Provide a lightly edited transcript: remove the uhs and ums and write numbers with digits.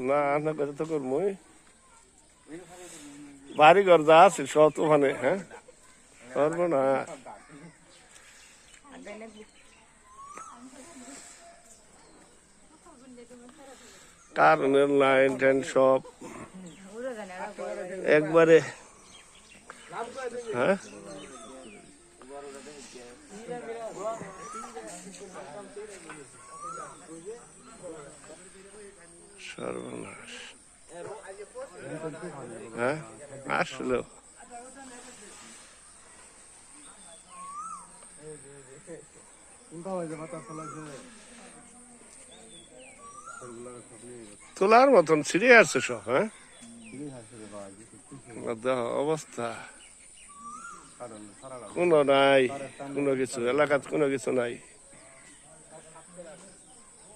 না না করে তো করবই বাড়ি ঘর যা আছে সব তো ওখানে হ্যাঁ করবো না কারেন্টের লাইন টাইন সব একবারে হ্যাঁ সর্বনাশ হ্যাঁ আসলো তোলার মতন ছিঁড়ে আছে সব হ্যাঁ অবস্থা কোনো নাই কোনো কিছু এলাকাত কোনো কিছু নাই